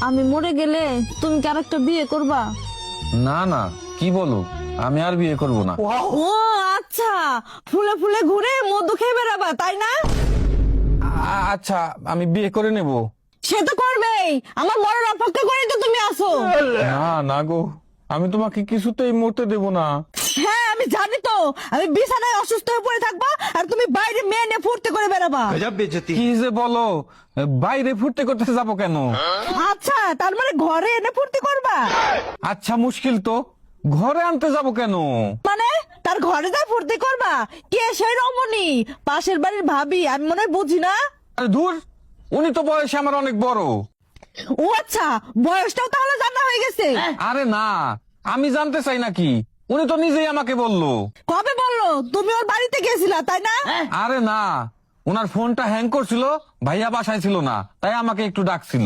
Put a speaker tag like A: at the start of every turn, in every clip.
A: আমি মরে গেলে তুমি কি আরেকটা বিয়ে করবা?
B: না না, কি বলো, আমি আর বিয়ে করব না।
A: ও আচ্ছা, ফুলে ফুলে ঘুরে মধু খেয়ে বেড়াবা তাই না?
B: আচ্ছা, আমি বিয়ে করে নেব।
A: সে তো করবেই, আমার মরার অপেক্ষা করে তো তুমি আসো।
B: না না গো, আমি তোমাকে কিছুতেই মরতে দেব না।
A: হ্যাঁ আমি জানি তো, আমি বিছানায় অসুস্থ হয়ে পড়ে থাকবা আর তুমি বাইরে মেয়ে নিয়ে ফুর্তি করে বেড়াবা।
B: কি যে বলো, বাইরে ফুর্তি করতে যাবো কেন?
A: আচ্ছা তার মানে ঘরে এনে ফুর্তি করবা?
B: আচ্ছা মুশকিল তো, ঘরে আনতে যাবো কেন?
A: মানে তার ঘরে যা ফুর্তি করবা? কে সেই রমণী? পাশের বাড়ির ভাবি? আমি মনে হয় বুঝি না।
B: আরে ধুর, উনি তো বয়সে আমার অনেক বড়।
A: ও আচ্ছা, বয়সটাও তাহলে জানা হয়ে গেছে।
B: আরে না, আমি জানতে চাই নাকি, উনি তো নিজেই আমাকে বললো।
A: কবে বললো? তুমি ওর বাড়িতে গেছিলা তাই না?
B: আরে না, ওনার ফোনটা হ্যাং করছিল, ভাইয়া বাসায় ছিল না, তাই আমাকে একটু ডাকছিল।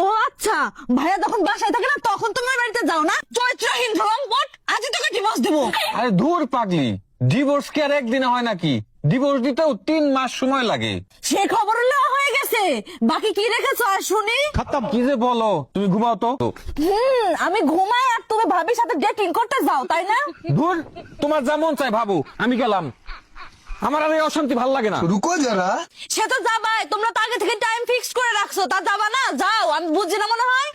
A: ও আচ্ছা, ভাইয়া যখন বাসায় থাকে না তখন তুমি ওর বাড়িতে যাও না? চরিত্রহীন রংবট, আজই তোকে ডিভোর্স দেবো।
B: আরে ধুর পাগলি, ডিভোর্স কি আর একদিনে হয় নাকি? ডিভোর্স দিতেও 3 মাস সময় লাগে।
A: সে খবর নেওয়া হয়ে গেছে, বাকি কি রেখেছো আর শুনি?
B: কি যে বলো, তুমি ঘুমাও তো।
A: আমি ঘুমাই আর তুমি ভাবির সাথে ডেটিং করতে যাও তাই না?
B: ধুর, তোমার যা মন চাই ভাবো, আমি গেলাম। আমার আর এই অশান্তি ভাল লাগে না।
C: रुको जरा।
A: সে তো যাবাই, তোমরা তো আগে থেকে টাইম ফিক্স করে রাখছো, তা যাবা না? যাও, আমি বুঝি না মনে হয়।